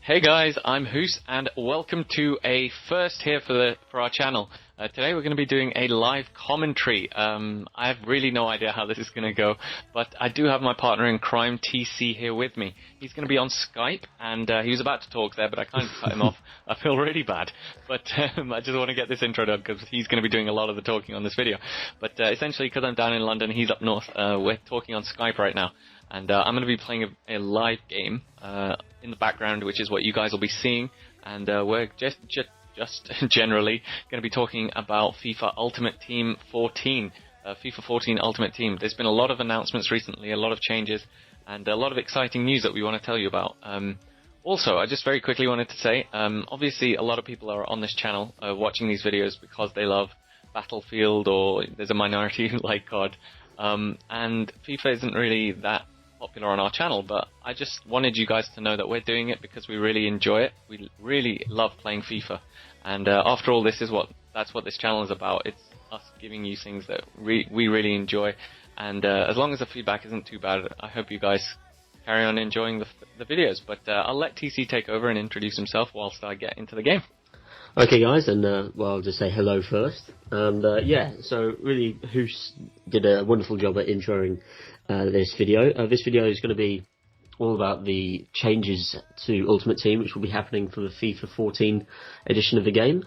Hey guys, I'm Hoose, and welcome to a first here for our channel. Today we're going to be doing a live commentary. I have really no idea how this is going to go, but I do have my partner in crime, TC, here with me. He's going to be on Skype, and he was about to talk there, but I kind of cut him off. I feel really bad, but I just want to get this intro done because he's going to be doing a lot of the talking on this video. But essentially, because I'm down in London, he's up north, we're talking on Skype right now. And I'm going to be playing a live game in the background, which is what you guys will be seeing. And we're just generally going to be talking about FIFA Ultimate Team 14. FIFA 14 Ultimate Team. There's been a lot of announcements recently, a lot of changes, and a lot of exciting news that we want to tell you about. Also, I just very quickly wanted to say, obviously a lot of people are on this channel watching these videos because they love Battlefield, or there's a minority who like COD. And FIFA isn't really that popular on our channel, but I just wanted you guys to know that we're doing it because we really enjoy it. We really love playing FIFA, and after all, that's what this channel is about. It's us giving you things that we really enjoy, and as long as the feedback isn't too bad, I hope you guys carry on enjoying the videos. But I'll let TC take over and introduce himself whilst I get into the game. Okay guys, and I'll just say hello first. And so really Hoose did a wonderful job at introing this video. This video is going to be all about the changes to Ultimate Team, which will be happening for the FIFA 14 edition of the game.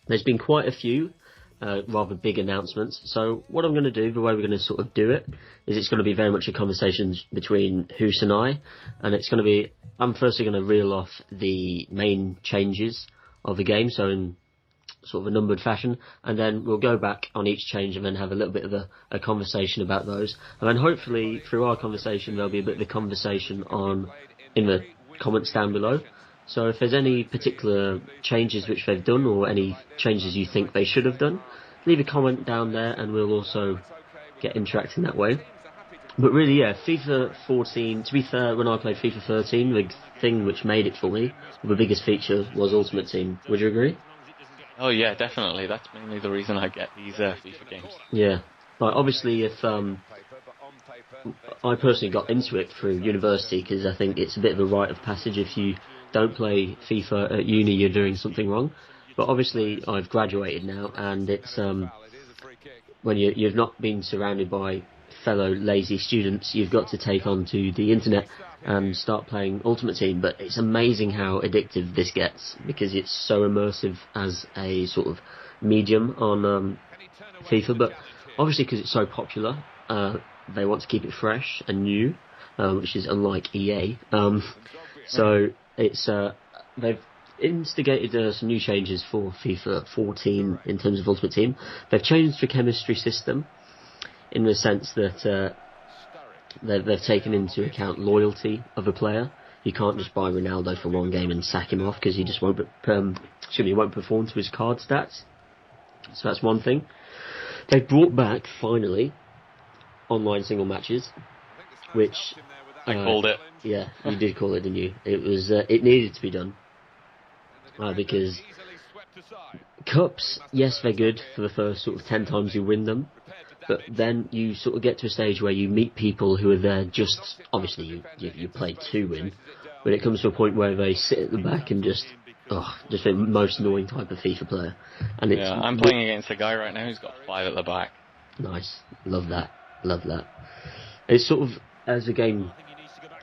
There's been quite a few rather big announcements. So what I'm going to do, the way we're going to sort of do it, is it's going to be very much a conversation between Hoose and I. And it's going to be, I'm firstly going to reel off the main changes of the game, so in sort of a numbered fashion, and then we'll go back on each change and then have a little bit of a conversation about those, and then hopefully through our conversation there'll be a bit of a conversation in the comments down below. So if there's any particular changes which they've done, or any changes you think they should have done, leave a comment down there and we'll also get interacting that way. But really, yeah, FIFA 14, to be fair, when I played FIFA 13, the thing which made it for me, the biggest feature, was Ultimate Team. Would you agree? Oh yeah, definitely. That's mainly the reason I get these FIFA games. Yeah. Like, obviously, if I personally got into it through university, because I think it's a bit of a rite of passage. If you don't play FIFA at uni, you're doing something wrong. But obviously, I've graduated now, and it's when you've not been surrounded by fellow lazy students, you've got to take onto the internet and start playing Ultimate Team. But it's amazing how addictive this gets, because it's so immersive as a sort of medium on FIFA. But obviously, because it's so popular, they want to keep it fresh and new, which is unlike EA. So it's they've instigated some new changes for FIFA 14 in terms of Ultimate Team. They've changed the chemistry system, in the sense that they've taken into account loyalty of a player. You can't just buy Ronaldo for one game and sack him off because he just won't perform to his card stats. So that's one thing. They've brought back, finally, online single matches, which I called it. Yeah, you did call it, didn't you? It was it needed to be done, because cups, yes, they're good for the first sort of 10 times you win them. But then you sort of get to a stage where you meet people who are there just, obviously you play to win, but it comes to a point where they sit at the back and just the most annoying type of FIFA player. And it's, I'm playing against a guy right now who's got 5 at the back. Nice, love that. It's sort of, as the game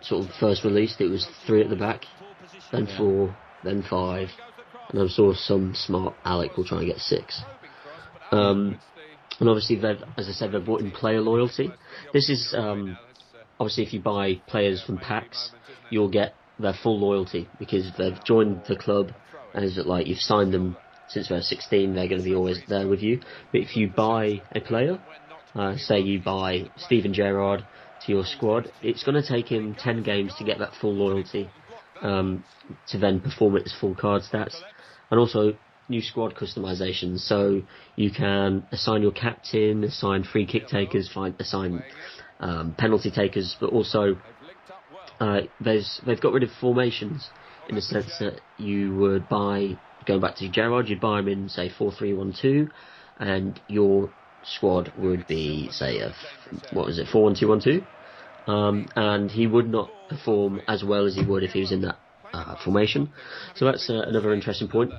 sort of first released, it was 3 at the back, then 4, then 5, and I'm sure some smart Alec will try and get 6. And obviously, as I said, they've brought in player loyalty. This is, obviously, if you buy players from packs, you'll get their full loyalty, because they've joined the club, and is it like you've signed them since they're 16, they're going to be always there with you. But if you buy a player, say you buy Steven Gerrard to your squad, it's going to take him 10 games to get that full loyalty, to then perform at his full card stats. And also, new squad customizations, so you can assign your captain, assign free kick takers, assign penalty takers, but also they've got rid of formations, in the sense that you would buy, going back to Gerrard, you'd buy him in, say, 4-3-1-2, and your squad would be, say, 4-1-2-1-2, and he would not perform as well as he would if he was in that formation. So that's another interesting point.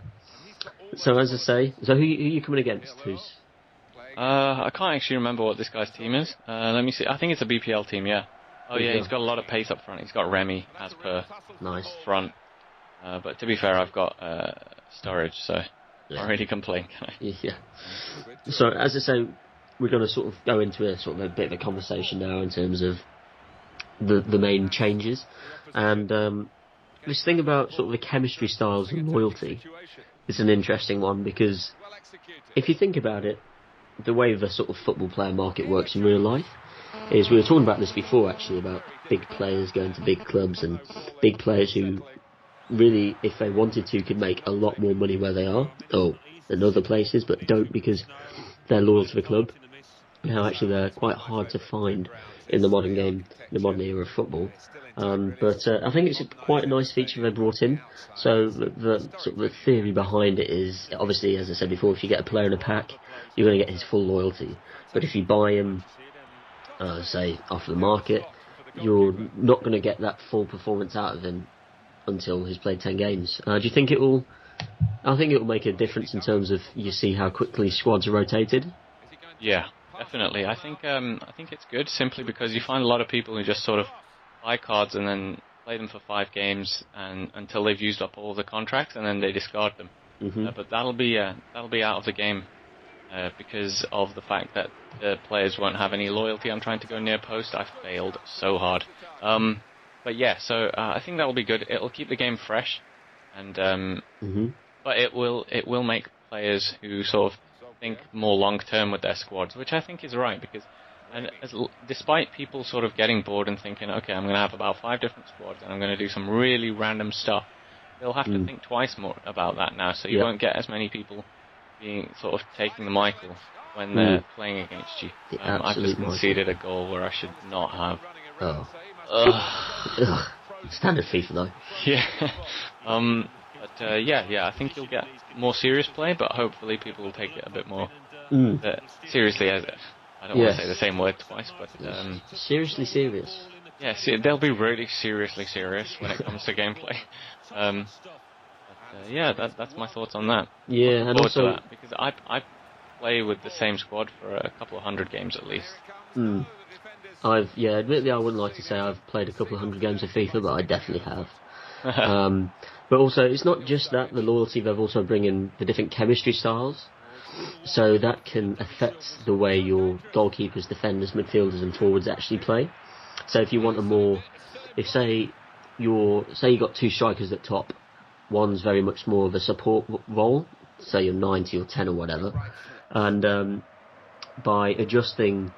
So as I say, so who are you coming against? Who's? I can't actually remember what this guy's team is. Let me see. I think it's a BPL team, yeah. Oh yeah, he's got a lot of pace up front. He's got Remy as per nice front. But to be fair, I've got storage, so I can't really complain. Yeah. So as I say, we're going to sort of go into a sort of a bit of a conversation now in terms of the main changes, and this thing about sort of the chemistry styles and loyalty is an interesting one, because if you think about it, the way the sort of football player market works in real life is, we were talking about this before actually, about big players going to big clubs and big players who really, if they wanted to, could make a lot more money where they are or in other places, but don't because they're loyal to the club. And how actually they're quite hard to find in the modern game, the modern era of football. But I think it's quite a nice feature they brought in. So the sort of the theory behind it is, obviously, as I said before, if you get a player in a pack, you're going to get his full loyalty. But if you buy him, say, off the market, you're not going to get that full performance out of him until he's played 10 games. Do you think it will? I think it will make a difference in terms of, you see how quickly squads are rotated. Yeah, definitely. I think it's good simply because you find a lot of people who just sort of buy cards and then play them for 5 games and until they've used up all the contracts, and then they discard them. Mm-hmm. But that'll be out of the game because of the fact that the players won't have any loyalty. I'm trying to go near post. I failed so hard. But yeah, so I think that will be good. It'll keep the game fresh, and but it will make players who sort of think more long term with their squads, which I think is right, because despite people sort of getting bored and thinking, okay, I'm going to have about 5 different squads and I'm going to do some really random stuff, they'll have to think twice more about that now. So you won't get as many people being sort of taking the Michael when they're playing against you. I've just conceded a goal where I should not have. Standard FIFA though. Yeah. I think you'll get more serious play, but hopefully people will take it a bit more seriously. As I don't want to say the same word twice, but seriously serious. Yeah, they'll be really seriously serious when it comes to gameplay. That's my thoughts on that. Yeah, and also that, because I play with the same squad for a couple of 100 games at least. Admittedly, I wouldn't like to say I've played a couple of 100 games of FIFA, but I definitely have. But also, it's not just that, the loyalty, they've also bring in the different chemistry styles. So that can affect the way your goalkeepers, defenders, midfielders and forwards actually play. So if you want say you got 2 strikers at top, one's very much more of a support role, say you're 90 or 10 or whatever, and by adjusting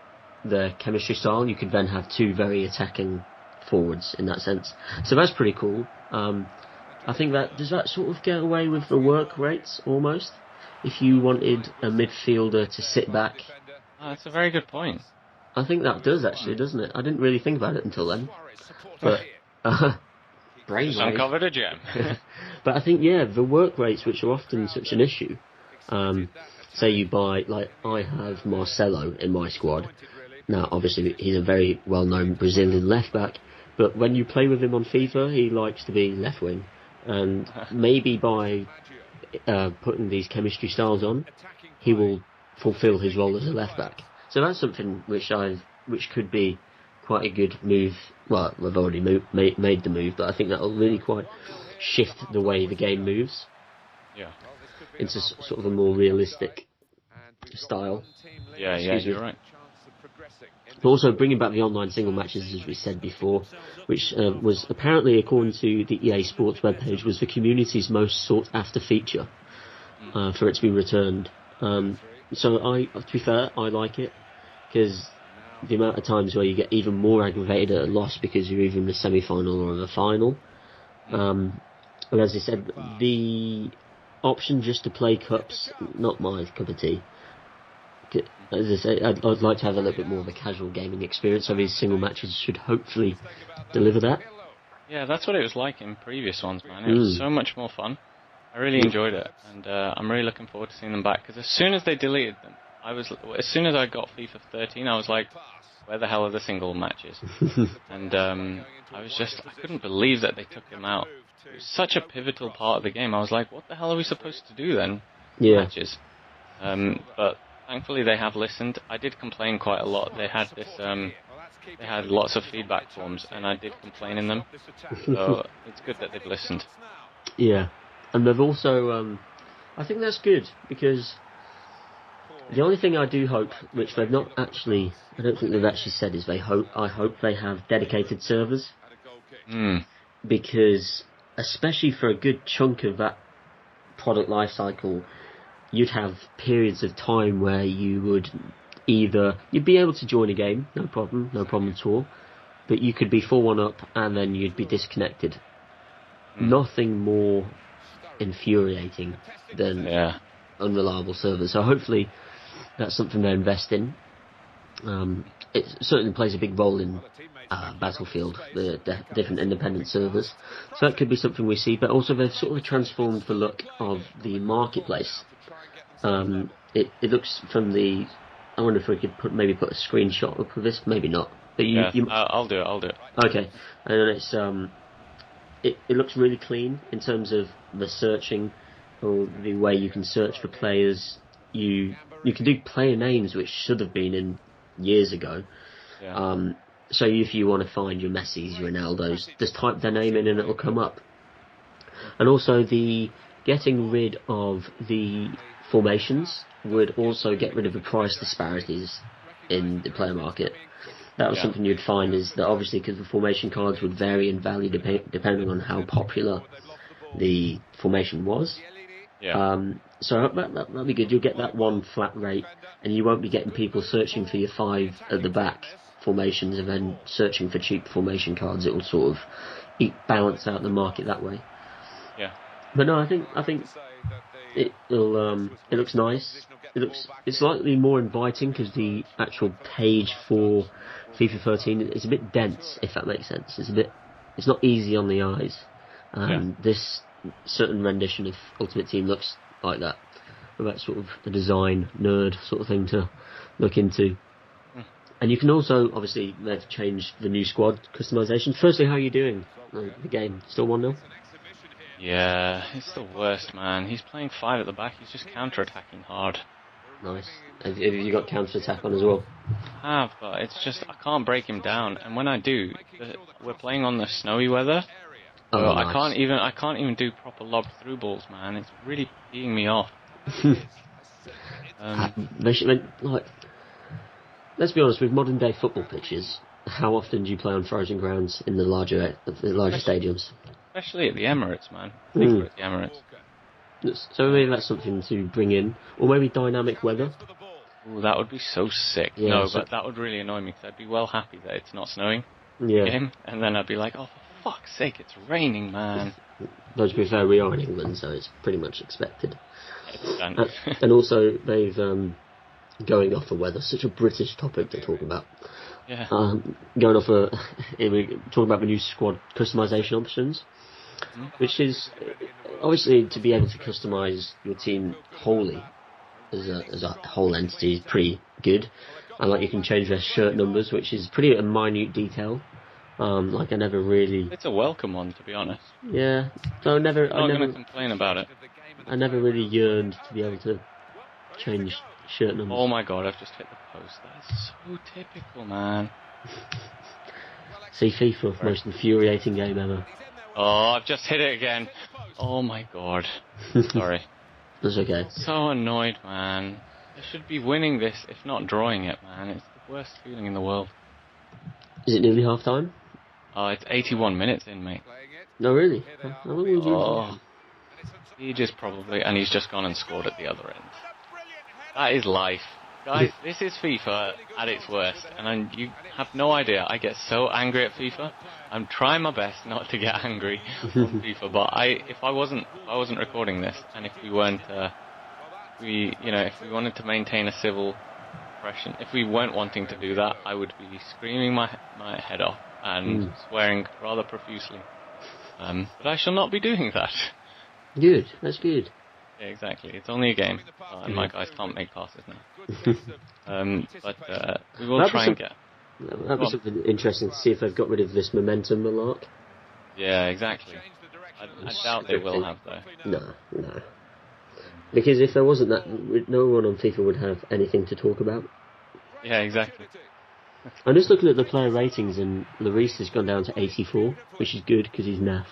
the chemistry style, you could then have 2 very attacking forwards in that sense. So that's pretty cool. I think does that sort of get away with the work rates almost? If you wanted a midfielder to sit back. Oh, that's a very good point. I think that does actually, doesn't it? I didn't really think about it until then. But just uncovered a gem. But I think the work rates, which are often such an issue. Say you buy, like I have Marcelo in my squad. Now, obviously, he's a very well-known Brazilian left-back, but when you play with him on FIFA, he likes to be left-wing. And maybe by putting these chemistry styles on, he will fulfill his role as a left-back. So that's something which could be quite a good move. Well, we've already made the move, but I think that will really quite shift the way the game moves. Yeah. Into sort of a more realistic style. Yeah, you're right. But also bringing back the online single matches, as we said before, which was apparently, according to the EA Sports webpage, was the community's most sought after feature for it to be returned. So to be fair, I like it, because the amount of times where you get even more aggravated at a loss because you're either in the semi-final or the final. And as I said, the option just to play cups, not my cup of tea. As I say, I'd like to have a little bit more of a casual gaming experience, so these single matches should hopefully deliver that. Yeah, that's what it was like in previous ones, man. It was so much more fun. I really enjoyed it, and I'm really looking forward to seeing them back, because as soon as they deleted them, as soon as I got FIFA 13, I was like, where the hell are the single matches? And I couldn't believe that they took him out. It was such a pivotal part of the game. I was like, what the hell are we supposed to do then? Yeah. Matches. But thankfully they have listened. I did complain quite a lot. They had they had lots of feedback forms, and I did complain in them. So it's good that they've listened. Yeah, and they've also, I think that's good, because the only thing I do hope, which they've not actually, I don't think they've actually said, is I hope they have dedicated servers. Because, especially for a good chunk of that product life cycle, you'd have periods of time where you'd be able to join a game, no problem at all, but you could be 4-1 up and then you'd be disconnected. Nothing more infuriating than unreliable servers. So hopefully that's something they invest in. It certainly plays a big role in Battlefield, the different independent servers. So that could be something we see, but also they've sort of transformed the look of the marketplace. It looks from the... I wonder if we could maybe put a screenshot up of this, maybe not. But I'll do it. Okay, and it's it looks really clean in terms of the searching, or the way you can search for players. You can do player names, which should have been in years ago. Yeah. So if you want to find your Messis, your Ronaldos, just type their name in and it'll come up. And also the getting rid of the formations would also get rid of the price disparities in the player market. That was something you'd find, is that obviously because the formation cards would vary in value depending on how popular the formation was. Yeah. So that'll be good. You'll get that one flat rate, and you won't be getting people searching for your 5 at the back formations and then searching for cheap formation cards. It will sort of balance out the market that way. Yeah. But no, I think it looks nice. It's slightly more inviting because the actual page for FIFA 13 is a bit dense, if that makes sense. It's not easy on the eyes. This certain rendition of Ultimate Team looks like that. That's sort of a design nerd sort of thing to look into. And you can also, obviously, they've changed the new squad customization. Firstly, how are you doing? The game still 1-0? Yeah, it's the worst, man. He's playing 5 at the back. He's just counter-attacking hard. Nice. Have you got counter-attack on as well? I have, but it's just, I can't break him down. And when I do, we're playing on the snowy weather. So nice. I can't even do proper lob through balls, man. It's really peeing me off. Let's be honest, with modern day football pitches, how often do you play on frozen grounds in the larger stadiums? Especially at the Emirates, man. At the Emirates. So maybe that's something to bring in, or maybe dynamic weather. Ooh, that would be so sick. Yeah, but that would really annoy me, because I'd be well happy that it's not snowing. Yeah. And then I'd be like, oh, for fuck's sake, it's raining, man. Though to be fair, we are in England, so it's pretty much expected. And also, they've going off the weather, such a British topic to talk about. Yeah. Going off talking about the new squad customization options, which is obviously to be able to customize your team wholly as a whole entity is pretty good. And like you can change their shirt numbers, which is pretty a minute detail. Like I never really. It's a welcome one, to be honest. Yeah. So I'm not going to complain about it. I never really yearned to be able to change shirt numbers. Oh my god, I've just hit the post. That is so typical, man. See, FIFA, most infuriating game ever. Oh, I've just hit it again. Oh my god. Sorry. That's okay. So annoyed, man. I should be winning this, if not drawing it, man. It's the worst feeling in the world. Is it nearly half time? Oh, it's 81 minutes in, mate. No, really? He just probably... And he's just gone and scored at the other end. That is life. Guys, this is FIFA at its worst, and you have no idea. I get so angry at FIFA. I'm trying my best not to get angry on FIFA, but if I wasn't recording this, and if we weren't, if we wanted to maintain a civil impression, if we weren't wanting to do that, I would be screaming my head off and swearing rather profusely. But I shall not be doing that. Good, that's good. Yeah, exactly. It's only a game, and my guys can't make passes now. We will try and get. That'd be something interesting to see if they've got rid of this momentum malark. Yeah, exactly. I doubt they will have though. No. Because if there wasn't that, no one on FIFA would have anything to talk about. Yeah, exactly. I'm just looking at the player ratings, and Lloris has gone down to 84, which is good because he's naff.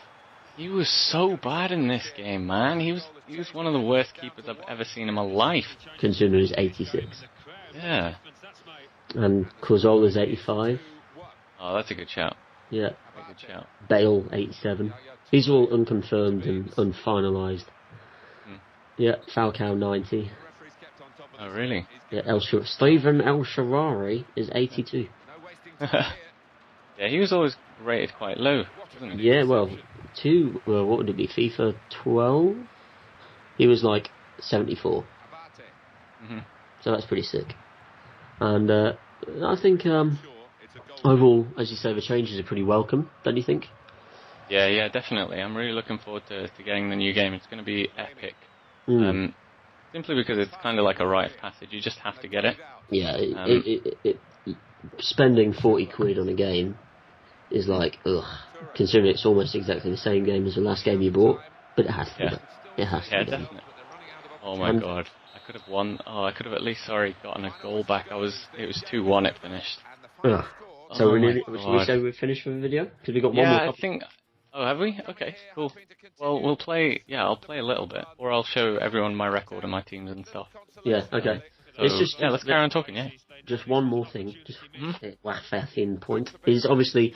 He was so bad in this game, man. He was one of the worst keepers I've ever seen in my life. Considering he's 86. Yeah. And Corzola's 85. Oh, that's a good shout. Yeah. A good shout. Bale 87. These are all unconfirmed and unfinalised. Yeah, Falcao 90. Oh, really? Yeah, Stephen El Shaarawy is 82. Yeah, he was always rated quite low, wasn't he? Yeah, what would it be? FIFA 12? He was like 74. So that's pretty sick. And I think overall, as you say, the changes are pretty welcome, don't you think? Yeah, definitely. I'm really looking forward to getting the new game. It's going to be epic. Simply because it's kind of like a rite of passage. You just have to get it. Yeah, spending 40 quid on a game is like, ugh. Considering it's almost exactly the same game as the last game you bought, but it has to be. It has to be. Yeah, definitely. Oh my god. I could have won. Oh, I could have at least, gotten a goal back. It was 2-1 it finished. Ugh. So should we say we're finished with the video? Because we got one more. Yeah, I think... Oh, have we? Okay, cool. Well, we'll play... Yeah, I'll play a little bit. Or I'll show everyone my record and my teams and stuff. Yeah, okay. So, let's carry on talking, yeah. Just one more thing. Just thin point. Is obviously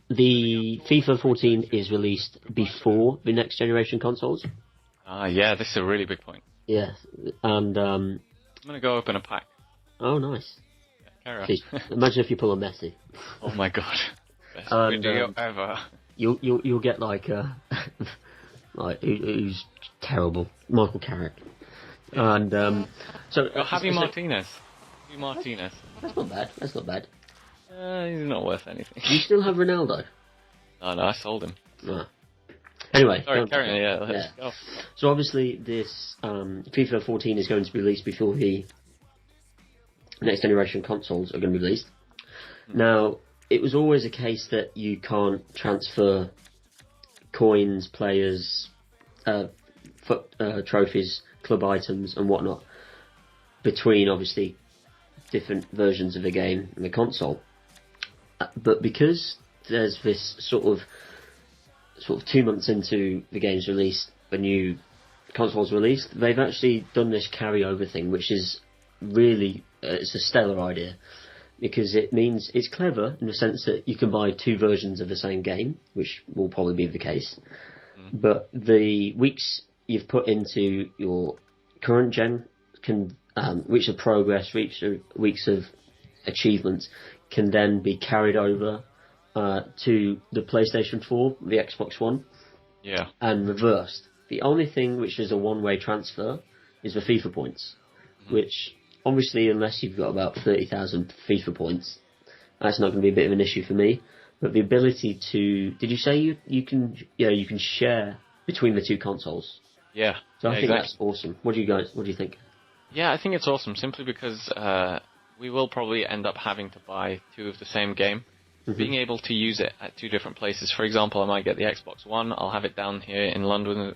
the FIFA 14 is released before the next generation consoles. Yeah, this is a really big point. Yeah, and... I'm going to go open a pack. Oh, nice. Yeah, carry on. Please, imagine if you pull a Messi. Oh my god. Best video ever. You'll get like who's terrible, Michael Carrick, and Javi Martinez. That's not bad. He's not worth anything. You still have Ronaldo? No, I sold him. No. Anyway, sorry, carry on. Yeah, let's go. So obviously this FIFA 14 is going to be released before the next generation consoles are going to be released. Now, it was always a case that you can't transfer coins, players, trophies, club items and whatnot between obviously different versions of the game and the console. But because there's this sort of 2 months into the game's release, the new console's released, they've actually done this carryover thing, which is really, it's a stellar idea. Because it means it's clever in the sense that you can buy two versions of the same game, which will probably be the case. But the weeks you've put into your current gen can, weeks of progress, weeks of achievements, can then be carried over to the PlayStation 4, the Xbox One, and reversed. The only thing which is a one-way transfer is the FIFA points, which... Obviously, unless you've got about 30,000 FIFA points, that's not going to be a bit of an issue for me. But the ability to... Did you say you can share between the two consoles? Yeah. So I think that's awesome. What do you think? Yeah, I think it's awesome simply because we will probably end up having to buy two of the same game. Being able to use it at two different places. For example, I might get the Xbox One. I'll have it down here in London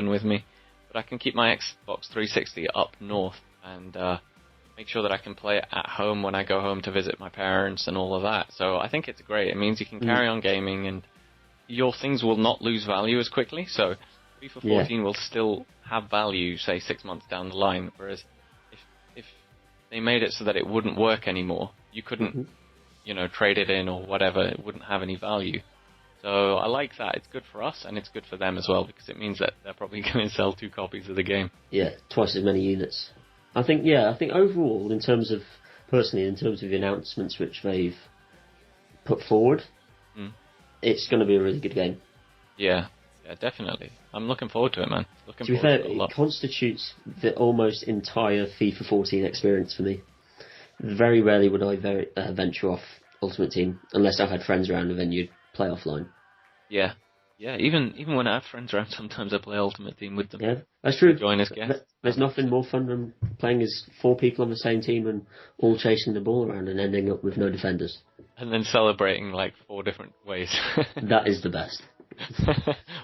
with me. But I can keep my Xbox 360 up north. And make sure that I can play it at home when I go home to visit my parents and all of that. So I think it's great. It means you can carry on gaming and your things will not lose value as quickly. So FIFA 14 will still have value, say, 6 months down the line. Whereas if they made it so that it wouldn't work anymore, you couldn't, trade it in or whatever. It wouldn't have any value. So I like that. It's good for us and it's good for them as well because it means that they're probably going to sell 2 copies of the game. Yeah, twice as many units. I think overall, in terms of the announcements which they've put forward, it's going to be a really good game. Yeah, definitely. I'm looking forward to it, man. To be fair, it constitutes the almost entire FIFA 14 experience for me. Very rarely would I venture off Ultimate Team, unless I had friends around and then you'd play offline. Yeah. Yeah, even when I have friends around, sometimes I play Ultimate Team with them. Yeah, that's true. Join as guests. There's nothing more fun than playing as 4 people on the same team and all chasing the ball around and ending up with no defenders. And then celebrating like 4 different ways. That is the best.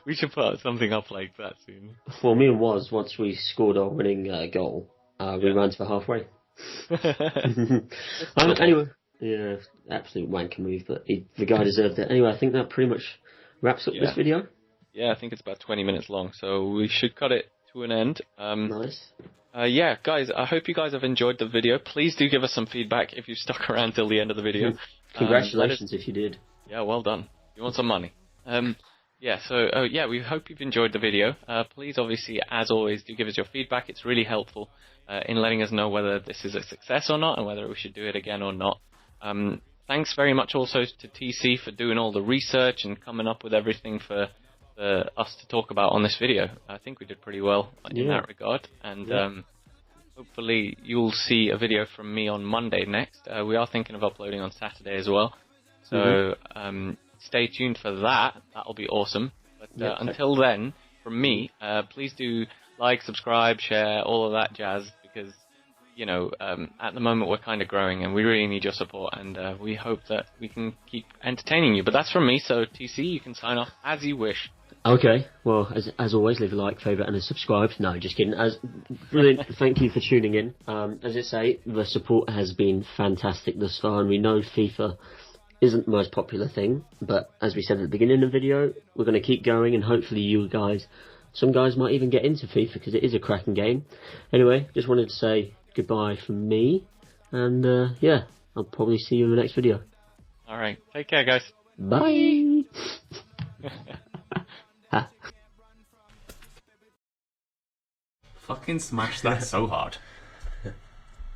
We should put something up like that soon. For me and once we scored our winning goal, we ran to the halfway. Anyway, yeah, absolute wanker move, but the guy deserved it. Anyway, I think that pretty much wraps up this video. Yeah, I think it's about 20 minutes long, so we should cut it to an end. Nice. Yeah, guys, I hope you guys have enjoyed the video. Please do give us some feedback if you stuck around till the end of the video. Congratulations if you did. Yeah, well done. You want some money. We hope you've enjoyed the video. Please, obviously, as always, do give us your feedback. It's really helpful in letting us know whether this is a success or not and whether we should do it again or not. Thanks very much also to TC for doing all the research and coming up with everything for us to talk about on this video. I think we did pretty well in that regard. And hopefully you'll see a video from me on Monday next. We are thinking of uploading on Saturday as well. So stay tuned for that. That'll be awesome. But until then, from me, please do like, subscribe, share, all of that jazz, because at the moment we're kind of growing and we really need your support, and we hope that we can keep entertaining you. But that's from me, so TC, you can sign off as you wish. Okay, well, as always, leave a like, favourite and a subscribe. No, just kidding. Brilliant, thank you for tuning in. As I say, the support has been fantastic thus far, and we know FIFA isn't the most popular thing, but as we said at the beginning of the video, we're going to keep going, and hopefully some guys might even get into FIFA, because it is a cracking game. Anyway, just wanted to say goodbye from me, and I'll probably see you in the next video. Alright, take care guys. Bye! Fucking smash that so hard.